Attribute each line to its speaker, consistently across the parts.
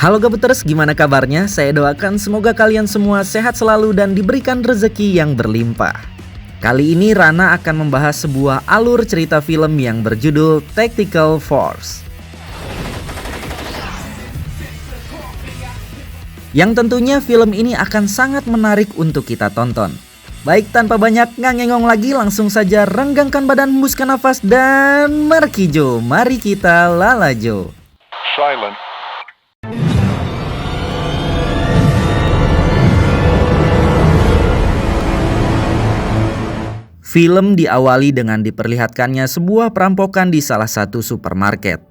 Speaker 1: Halo Gabuters, gimana kabarnya? Saya doakan semoga kalian semua sehat selalu dan diberikan rezeki yang berlimpah. Kali ini Rana akan membahas sebuah alur cerita film yang berjudul Tactical Force. Yang tentunya film ini akan sangat menarik untuk kita tonton. Baik, tanpa banyak ngangengong lagi, langsung saja renggangkan badan, hembuskan nafas, dan markijo, mari kita lalajo.
Speaker 2: Silent.
Speaker 1: Film diawali dengan diperlihatkannya sebuah perampokan di salah satu supermarket.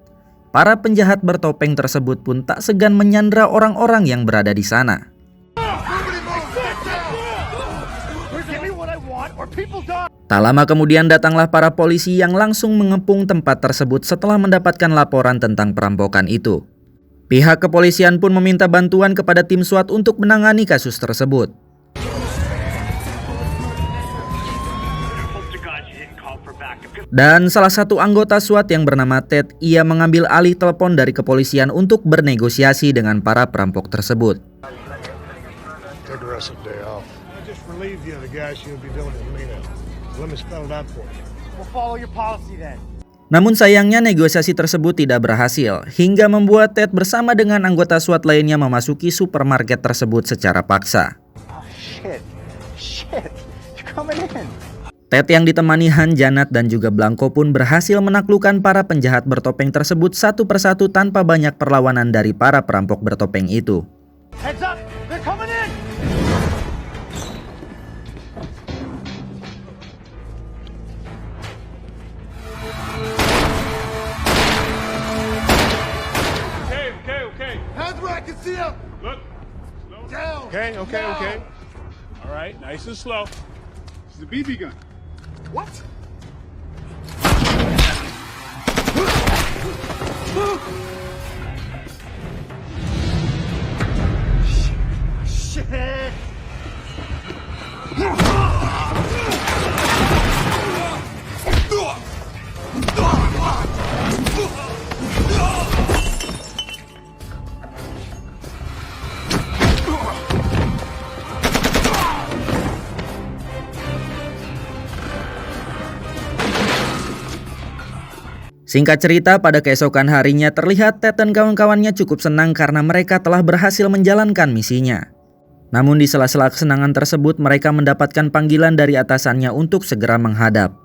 Speaker 1: Para penjahat bertopeng tersebut pun tak segan menyandra orang-orang yang berada di sana. Tak lama kemudian datanglah para polisi yang langsung mengepung tempat tersebut setelah mendapatkan laporan tentang perampokan itu. Pihak kepolisian pun meminta bantuan kepada tim SWAT untuk menangani kasus tersebut. Dan salah satu anggota SWAT yang bernama Ted, ia mengambil alih telepon dari kepolisian untuk bernegosiasi dengan para perampok tersebut. Namun sayangnya negosiasi tersebut tidak berhasil, hingga membuat Ted bersama dengan anggota SWAT lainnya memasuki supermarket tersebut secara paksa. Ted yang ditemani Han, Janet, dan juga Blanco pun berhasil menaklukkan para penjahat bertopeng tersebut satu persatu tanpa banyak perlawanan dari para perampok bertopeng itu.
Speaker 2: Okay. All right, nice and slow. It's the BB gun. What? Shit.
Speaker 1: Singkat cerita, pada keesokan harinya terlihat Ted dan kawan-kawannya cukup senang karena mereka telah berhasil menjalankan misinya. Namun di sela-sela kesenangan tersebut, mereka mendapatkan panggilan dari atasannya untuk segera menghadap.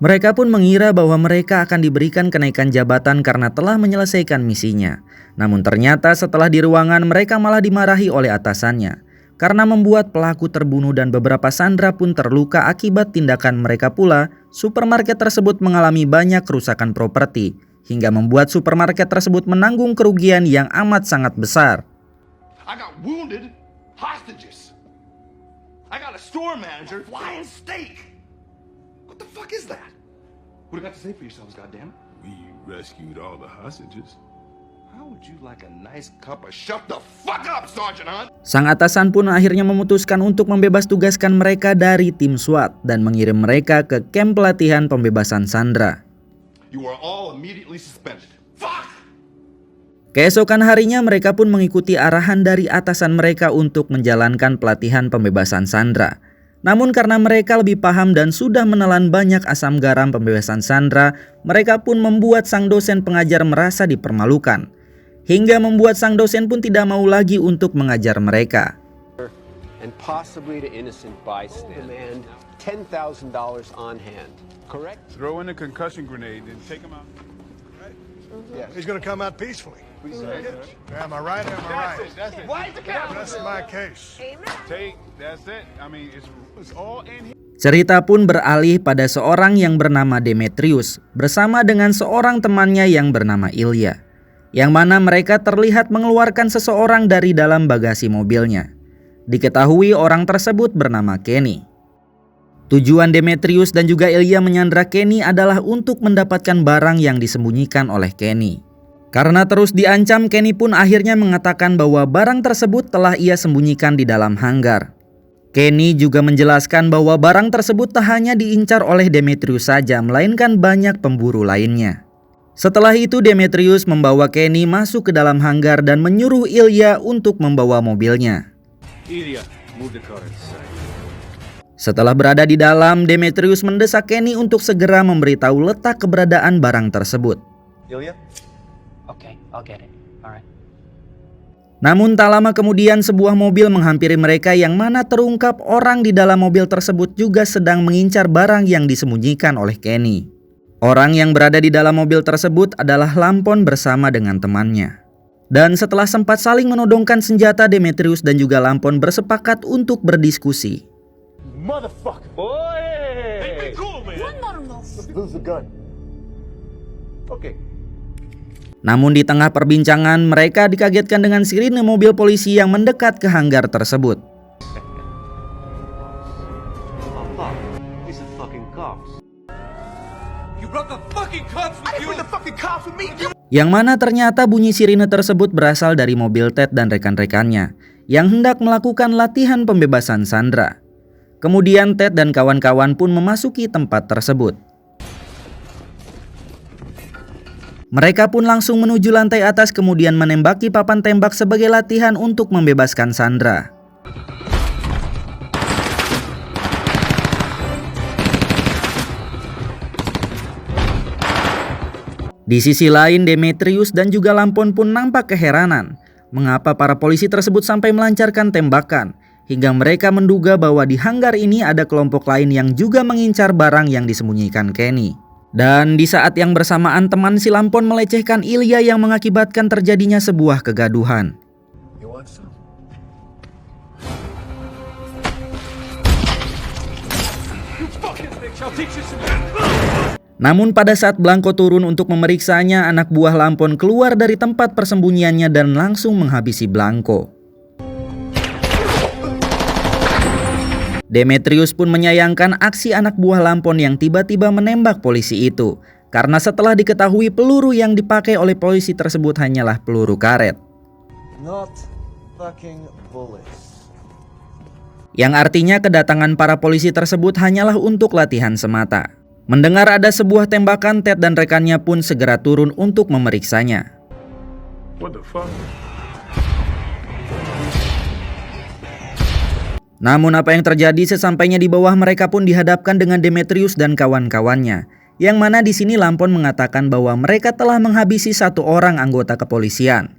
Speaker 1: Mereka pun mengira bahwa mereka akan diberikan kenaikan jabatan karena telah menyelesaikan misinya. Namun ternyata setelah di ruangan, mereka malah dimarahi oleh atasannya karena membuat pelaku terbunuh dan beberapa sandera pun terluka akibat tindakan mereka pula. Supermarket tersebut mengalami banyak kerusakan properti hingga membuat supermarket tersebut menanggung kerugian yang amat sangat besar.
Speaker 3: I got wounded hostages. I got a store manager flying steak. What the fuck is that? What do you got to say for yourselves, goddammit?
Speaker 2: We rescued all the hostages.
Speaker 3: How would you like a nice cup of shut the fuck up, Sergeant Hunt?
Speaker 1: Sang atasan pun akhirnya memutuskan untuk membebas tugaskan mereka dari tim SWAT dan mengirim mereka ke kamp pelatihan pembebasan sandera.
Speaker 3: You are all immediately suspended. Fuck!
Speaker 1: Keesokan harinya mereka pun mengikuti arahan dari atasan mereka untuk menjalankan pelatihan pembebasan sandera. Namun karena mereka lebih paham dan sudah menelan banyak asam garam pembebasan sandera, mereka pun membuat sang dosen pengajar merasa dipermalukan. Hingga membuat sang dosen pun tidak mau lagi untuk mengajar mereka.
Speaker 4: And possibly to innocent bystander. Demand $10,000 on hand. Correct?
Speaker 2: Throw in a concussion grenade and take him out.
Speaker 5: Yes. He's going to come out peacefully. Am I right?
Speaker 2: That's it.
Speaker 3: Why is the cat?
Speaker 5: That's my case.
Speaker 2: That's it. I mean, it's all in here.
Speaker 1: Cerita pun beralih pada seorang yang bernama Demetrius bersama dengan seorang temannya yang bernama Ilya, yang mana mereka terlihat mengeluarkan seseorang dari dalam bagasi mobilnya. Diketahui orang tersebut bernama Kenny. Tujuan Demetrius dan juga Ilya menyandra Kenny adalah untuk mendapatkan barang yang disembunyikan oleh Kenny. Karena terus diancam, Kenny pun akhirnya mengatakan bahwa barang tersebut telah ia sembunyikan di dalam hanggar. Kenny juga menjelaskan bahwa barang tersebut tak hanya diincar oleh Demetrius saja, melainkan banyak pemburu lainnya. Setelah itu Demetrius membawa Kenny masuk ke dalam hanggar dan menyuruh Ilya untuk membawa mobilnya.
Speaker 6: Ilya, move the car inside.
Speaker 1: Setelah berada di dalam, Demetrius mendesak Kenny untuk segera memberitahu letak keberadaan barang tersebut.
Speaker 3: Ilya?
Speaker 7: Okay, I'll get it. All right.
Speaker 1: Namun tak lama kemudian sebuah mobil menghampiri mereka yang mana terungkap orang di dalam mobil tersebut juga sedang mengincar barang yang disembunyikan oleh Kenny. Orang yang berada di dalam mobil tersebut adalah Lampon bersama dengan temannya. Dan setelah sempat saling menodongkan senjata, Demetrius dan juga Lampon bersepakat untuk berdiskusi.
Speaker 3: Motherfucker! Boy!
Speaker 2: Hey, cool, man.
Speaker 3: Lose the gun. Okay.
Speaker 1: Namun di tengah perbincangan, mereka dikagetkan dengan sirine mobil polisi yang mendekat ke hanggar tersebut.
Speaker 3: These are fucking cops. You brought the fucking cops with you? I didn't bring the fucking cops with me.
Speaker 1: Yang mana ternyata bunyi sirine tersebut berasal dari mobil Ted dan rekan-rekannya yang hendak melakukan latihan pembebasan Sandra. Kemudian Ted dan kawan-kawan pun memasuki tempat tersebut. Mereka pun langsung menuju lantai atas kemudian menembaki papan tembak sebagai latihan untuk membebaskan Sandra. Di sisi lain, Demetrius dan juga Lampon pun nampak keheranan mengapa para polisi tersebut sampai melancarkan tembakan, hingga mereka menduga bahwa di hanggar ini ada kelompok lain yang juga mengincar barang yang disembunyikan Kenny. Dan di saat yang bersamaan teman si Lampon melecehkan Ilya yang mengakibatkan terjadinya sebuah kegaduhan.
Speaker 3: You want some? You fucking bitch! I'll teach you some.
Speaker 1: Namun pada saat Blanco turun untuk memeriksanya, anak buah Lampon keluar dari tempat persembunyiannya dan langsung menghabisi Blanco. Demetrius pun menyayangkan aksi anak buah Lampon yang tiba-tiba menembak polisi itu, karena setelah diketahui peluru yang dipakai oleh polisi tersebut hanyalah peluru karet.
Speaker 3: Not fucking bullets.
Speaker 1: Yang artinya kedatangan para polisi tersebut hanyalah untuk latihan semata. Mendengar ada sebuah tembakan, Ted dan rekannya pun segera turun untuk memeriksanya.
Speaker 2: What the fuck?
Speaker 1: Namun apa yang terjadi sesampainya di bawah, mereka pun dihadapkan dengan Demetrius dan kawan-kawannya. Yang mana di sini Lampon mengatakan bahwa mereka telah menghabisi satu orang anggota kepolisian.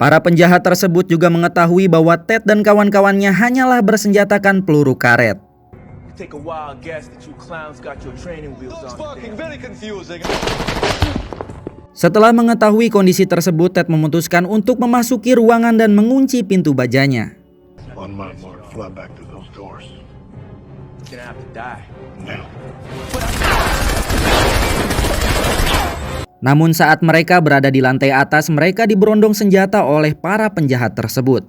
Speaker 1: Para penjahat tersebut juga mengetahui bahwa Ted dan kawan-kawannya hanyalah bersenjatakan peluru karet.
Speaker 6: Take a wild guess that you clowns got your training wheels
Speaker 3: That's
Speaker 6: on.
Speaker 3: fucking very confusing.
Speaker 1: Setelah mengetahui kondisi tersebut, Ted memutuskan untuk memasuki ruangan dan mengunci pintu bajanya.
Speaker 2: On my mark, fly back to those doors.
Speaker 6: You're gonna have to die.
Speaker 2: Now.
Speaker 1: Namun saat mereka berada di lantai atas, mereka diberondong senjata oleh para penjahat tersebut.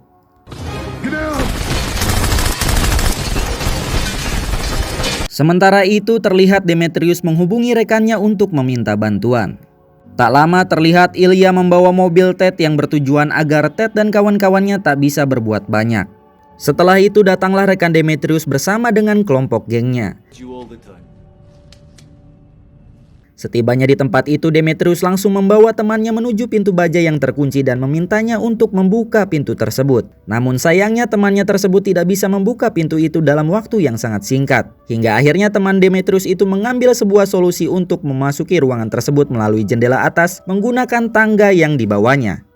Speaker 1: Sementara itu terlihat Demetrius menghubungi rekannya untuk meminta bantuan. Tak lama terlihat Ilya membawa mobil Ted yang bertujuan agar Ted dan kawan-kawannya tak bisa berbuat banyak. Setelah itu datanglah rekan Demetrius bersama dengan kelompok gengnya.
Speaker 6: You all the time.
Speaker 1: Setibanya di tempat itu, Demetrius langsung membawa temannya menuju pintu baja yang terkunci dan memintanya untuk membuka pintu tersebut. Namun sayangnya temannya tersebut tidak bisa membuka pintu itu dalam waktu yang sangat singkat. Hingga akhirnya teman Demetrius itu mengambil sebuah solusi untuk memasuki ruangan tersebut melalui jendela atas menggunakan tangga yang dibawanya.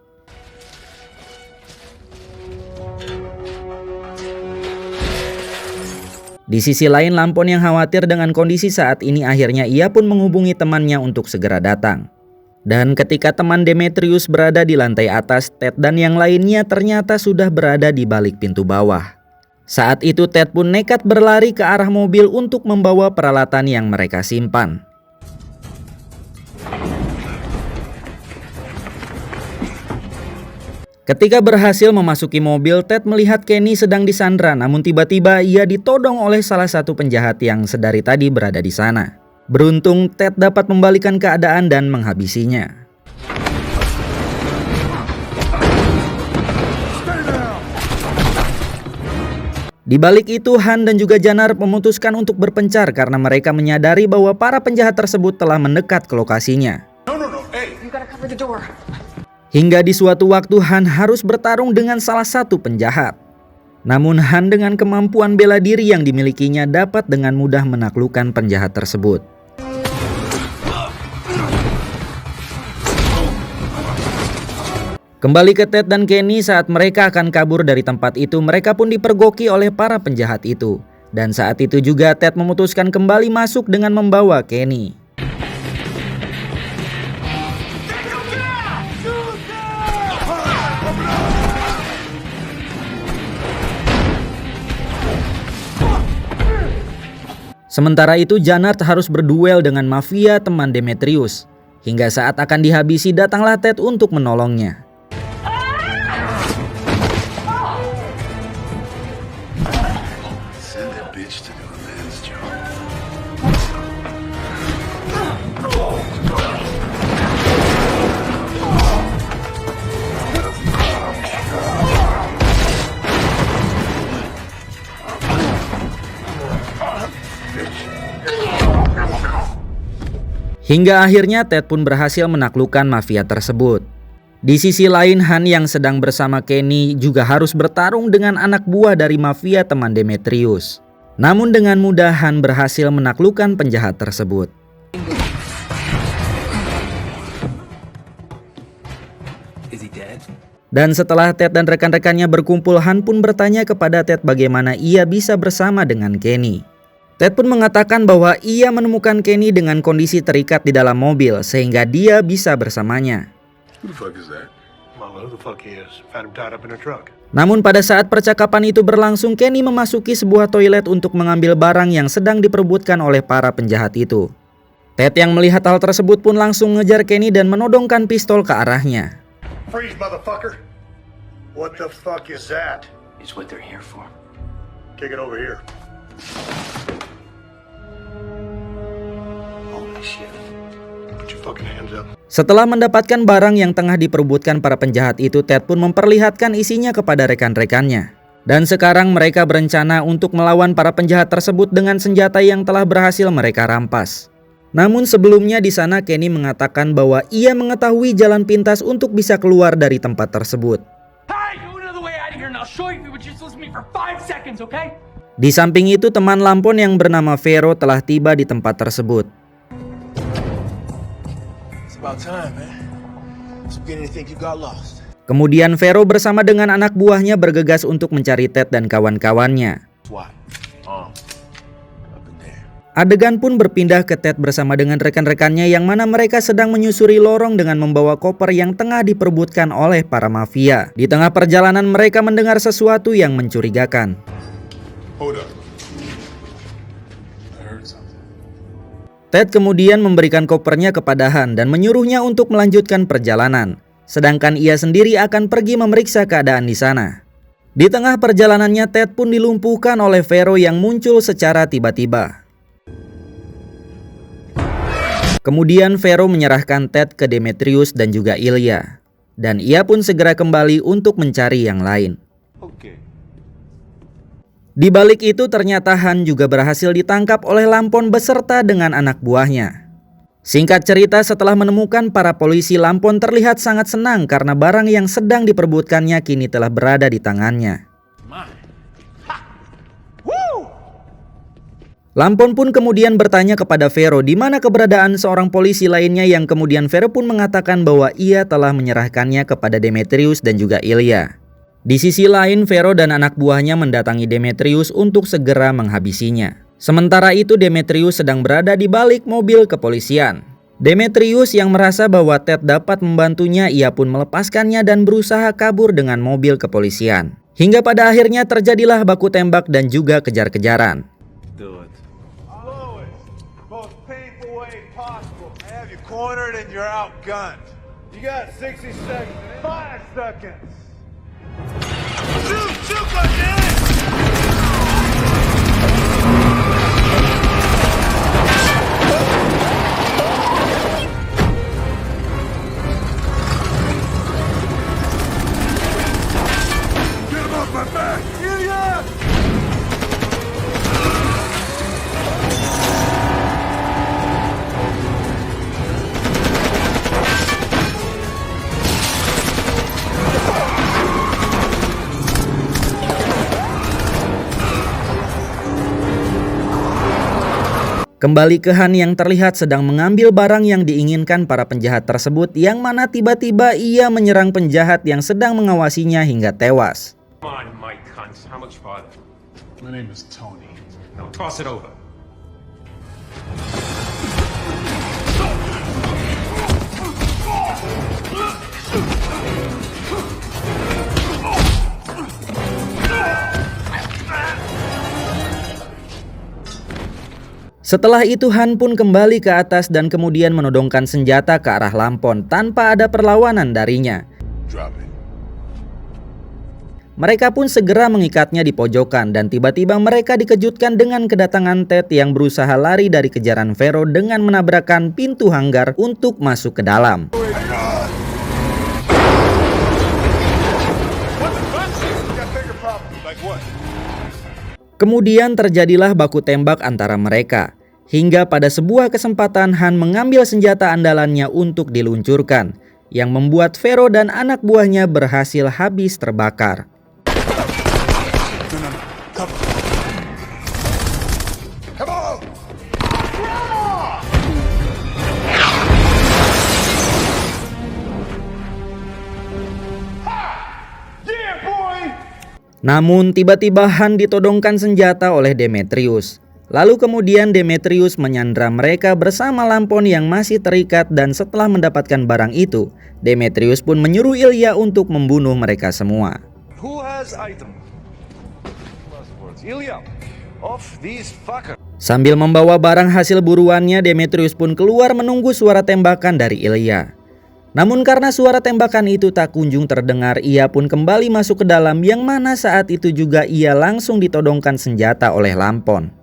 Speaker 1: Di sisi lain, Lampon yang khawatir dengan kondisi saat ini akhirnya ia pun menghubungi temannya untuk segera datang. Dan ketika teman Demetrius berada di lantai atas, Ted dan yang lainnya ternyata sudah berada di balik pintu bawah. Saat itu Ted pun nekat berlari ke arah mobil untuk membawa peralatan yang mereka simpan. Ketika berhasil memasuki mobil, Ted melihat Kenny sedang disandra, namun tiba-tiba ia ditodong oleh salah satu penjahat yang sedari tadi berada di sana. Beruntung, Ted dapat membalikan keadaan dan menghabisinya. Di balik itu, Han dan juga Janar memutuskan untuk berpencar karena mereka menyadari bahwa para penjahat tersebut telah mendekat ke lokasinya.
Speaker 3: No. Hey,
Speaker 8: through the door.
Speaker 1: Hingga di suatu waktu Han harus bertarung dengan salah satu penjahat. Namun Han dengan kemampuan bela diri yang dimilikinya dapat dengan mudah menaklukkan penjahat tersebut. Kembali ke Ted dan Kenny, saat mereka akan kabur dari tempat itu, mereka pun dipergoki oleh para penjahat itu. Dan saat itu juga Ted memutuskan kembali masuk dengan membawa Kenny. Sementara itu Janard harus berduel dengan mafia teman Demetrius. Hingga saat akan dihabisi, datanglah Ted untuk menolongnya.
Speaker 2: Send that bitch to do a man's job.
Speaker 1: Hingga akhirnya Ted pun berhasil menaklukkan mafia tersebut. Di sisi lain, Han yang sedang bersama Kenny juga harus bertarung dengan anak buah dari mafia teman Demetrius. Namun dengan mudah Han berhasil menaklukkan penjahat tersebut.
Speaker 6: Is he dead?
Speaker 1: Dan setelah Ted dan rekan-rekannya berkumpul, Han pun bertanya kepada Ted bagaimana ia bisa bersama dengan Kenny. Ted pun mengatakan bahwa ia menemukan Kenny dengan kondisi terikat di dalam mobil sehingga dia bisa bersamanya.
Speaker 2: Who the fuck is that?
Speaker 5: Well, who the fuck he is? Found him tied up in a truck.
Speaker 1: Namun pada saat percakapan itu berlangsung, Kenny memasuki sebuah toilet untuk mengambil barang yang sedang diperebutkan oleh para penjahat itu. Ted yang melihat hal tersebut pun langsung ngejar Kenny dan menodongkan pistol ke arahnya.
Speaker 5: Freeze, motherfucker! What the fuck is that?
Speaker 7: It's what they're here for.
Speaker 5: Kick it over here. Holy shit. Put your fucking hands up.
Speaker 1: Setelah mendapatkan barang yang tengah diperebutkan para penjahat itu, Ted pun memperlihatkan isinya kepada rekan-rekannya. Dan sekarang mereka berencana untuk melawan para penjahat tersebut dengan senjata yang telah berhasil mereka rampas. Namun sebelumnya di sana Kenny mengatakan bahwa ia mengetahui jalan pintas untuk bisa keluar dari tempat tersebut. Di samping itu teman Lampon yang bernama Vero telah tiba di tempat tersebut. Kemudian Vero bersama dengan anak buahnya bergegas untuk mencari Ted dan kawan-kawannya. Adegan pun berpindah ke Ted bersama dengan rekan-rekannya yang mana mereka sedang menyusuri lorong dengan membawa koper yang tengah diperebutkan oleh para mafia. Di tengah perjalanan mereka mendengar sesuatu yang mencurigakan.
Speaker 2: Hold up. I heard something.
Speaker 1: Ted kemudian memberikan kopernya kepada Han dan menyuruhnya untuk melanjutkan perjalanan. Sedangkan ia sendiri akan pergi memeriksa keadaan di sana. Di tengah perjalanannya Ted pun dilumpuhkan oleh Vero yang muncul secara tiba-tiba. Kemudian Vero menyerahkan Ted ke Demetrius dan juga Ilya. Dan ia pun segera kembali untuk mencari yang lain. Di balik itu ternyata Han juga berhasil ditangkap oleh Lampon beserta dengan anak buahnya. Singkat cerita, setelah menemukan para polisi, Lampon terlihat sangat senang karena barang yang sedang diperebutkannya kini telah berada di tangannya. Lampon pun kemudian bertanya kepada Vero di mana keberadaan seorang polisi lainnya yang kemudian Vero pun mengatakan bahwa ia telah menyerahkannya kepada Demetrius dan juga Ilya. Di sisi lain, Vero dan anak buahnya mendatangi Demetrius untuk segera menghabisinya. Sementara itu Demetrius sedang berada di balik mobil kepolisian. Demetrius yang merasa bahwa Ted dapat membantunya, ia pun melepaskannya dan berusaha kabur dengan mobil kepolisian. Hingga pada akhirnya terjadilah baku tembak dan juga kejar-kejaran.
Speaker 5: Cornered and you're outgunned. You got 60 seconds. 5 seconds. Shoot, goddammit! Get him off my back! Idiot!
Speaker 1: Kembali ke Han yang terlihat sedang mengambil barang yang diinginkan para penjahat tersebut, yang mana tiba-tiba ia menyerang penjahat yang sedang mengawasinya hingga tewas.
Speaker 6: Come on, Mike Hunt. How much farther?
Speaker 2: My name is Tony.
Speaker 6: Now toss it over.
Speaker 1: Setelah itu Han pun kembali ke atas dan kemudian menodongkan senjata ke arah Lampon tanpa ada perlawanan darinya.
Speaker 2: Drop it.
Speaker 1: Mereka pun segera mengikatnya di pojokan dan tiba-tiba mereka dikejutkan dengan kedatangan Ted yang berusaha lari dari kejaran Vero dengan menabrakkan pintu hanggar untuk masuk ke dalam.
Speaker 2: What the fuck? You got bigger problems. Like what?
Speaker 1: Kemudian terjadilah baku tembak antara mereka. Hingga pada sebuah kesempatan Han mengambil senjata andalannya untuk diluncurkan, yang membuat Vero dan anak buahnya berhasil habis terbakar.
Speaker 2: Come on! Yeah, boy!
Speaker 1: Namun tiba-tiba Han ditodongkan senjata oleh Demetrius. Lalu kemudian Demetrius menyandra mereka bersama Lampon yang masih terikat, dan setelah mendapatkan barang itu, Demetrius pun menyuruh Ilya untuk membunuh mereka semua.
Speaker 5: Who has item? Last words. Ilya, off these fuckers.
Speaker 1: Sambil membawa barang hasil buruannya, Demetrius pun keluar menunggu suara tembakan dari Ilya. Namun karena suara tembakan itu tak kunjung terdengar, ia pun kembali masuk ke dalam, yang mana saat itu juga ia langsung ditodongkan senjata oleh Lampon.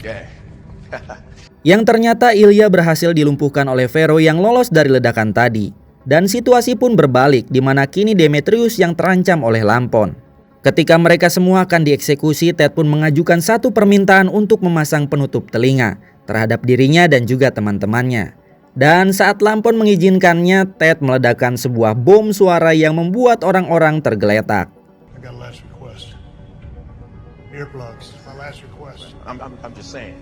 Speaker 5: Yeah.
Speaker 1: Yang ternyata Ilya berhasil dilumpuhkan oleh Vero yang lolos dari ledakan tadi. Dan situasi pun berbalik, di mana kini Demetrius yang terancam oleh Lampon. Ketika mereka semua akan dieksekusi, Ted pun mengajukan satu permintaan untuk memasang penutup telinga terhadap dirinya dan juga teman-temannya. Dan saat Lampon mengizinkannya, Ted meledakkan sebuah bom suara yang membuat orang-orang tergeletak.
Speaker 2: I got a last request. Earplugs. My last request.
Speaker 5: I'm just saying.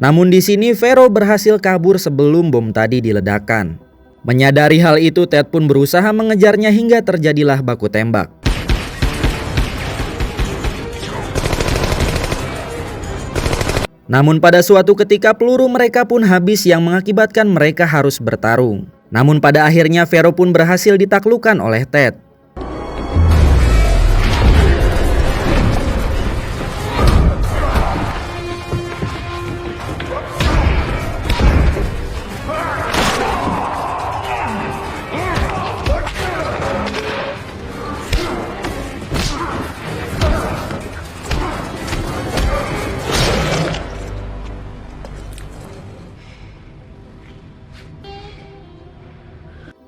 Speaker 1: Namun di sini Vero berhasil kabur sebelum bom tadi diledakkan. Menyadari hal itu, Ted pun berusaha mengejarnya hingga terjadilah baku tembak. Namun pada suatu ketika peluru mereka pun habis yang mengakibatkan mereka harus bertarung. Namun pada akhirnya Vero pun berhasil ditaklukkan oleh Ted.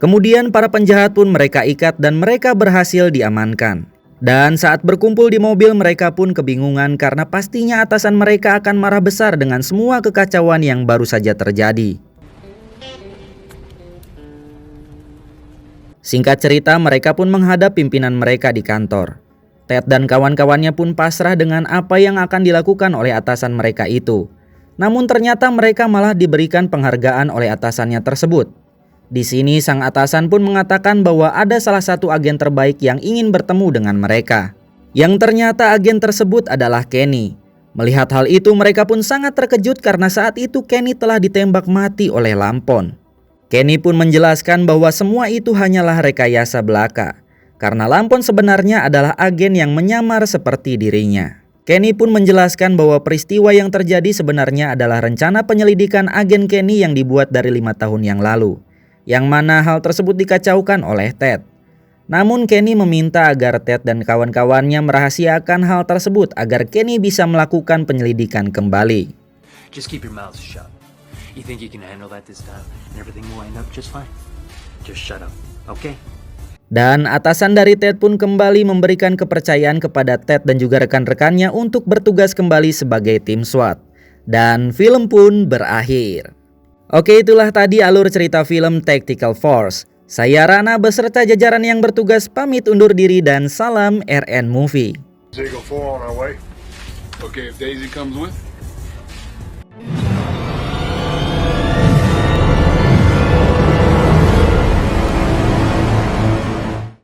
Speaker 1: Kemudian para penjahat pun mereka ikat dan mereka berhasil diamankan. Dan saat berkumpul di mobil, mereka pun kebingungan karena pastinya atasan mereka akan marah besar dengan semua kekacauan yang baru saja terjadi. Singkat cerita, mereka pun menghadap pimpinan mereka di kantor. Ted dan kawan-kawannya pun pasrah dengan apa yang akan dilakukan oleh atasan mereka itu. Namun ternyata mereka malah diberikan penghargaan oleh atasannya tersebut. Di sini sang atasan pun mengatakan bahwa ada salah satu agen terbaik yang ingin bertemu dengan mereka. Yang ternyata agen tersebut adalah Kenny. Melihat hal itu mereka pun sangat terkejut karena saat itu Kenny telah ditembak mati oleh Lampon. Kenny pun menjelaskan bahwa semua itu hanyalah rekayasa belaka. Karena Lampon sebenarnya adalah agen yang menyamar seperti dirinya. Kenny pun menjelaskan bahwa peristiwa yang terjadi sebenarnya adalah rencana penyelidikan agen Kenny yang dibuat dari 5 tahun yang lalu. Yang mana hal tersebut dikacaukan oleh Ted. Namun Kenny meminta agar Ted dan kawan-kawannya merahasiakan hal tersebut agar Kenny bisa melakukan penyelidikan kembali.
Speaker 7: Just keep your mouth shut. You think you can handle that this time, and everything will wind up just fine. Just shut up, okay?
Speaker 1: Dan atasan dari Ted pun kembali memberikan kepercayaan kepada Ted dan juga rekan-rekannya untuk bertugas kembali sebagai tim SWAT. Dan film pun berakhir. Oke, itulah tadi alur cerita film Tactical Force. Saya Rana beserta jajaran yang bertugas pamit undur diri dan salam RN Movie.
Speaker 2: Ziggo 4 on our way. Okay, if Daisy comes with.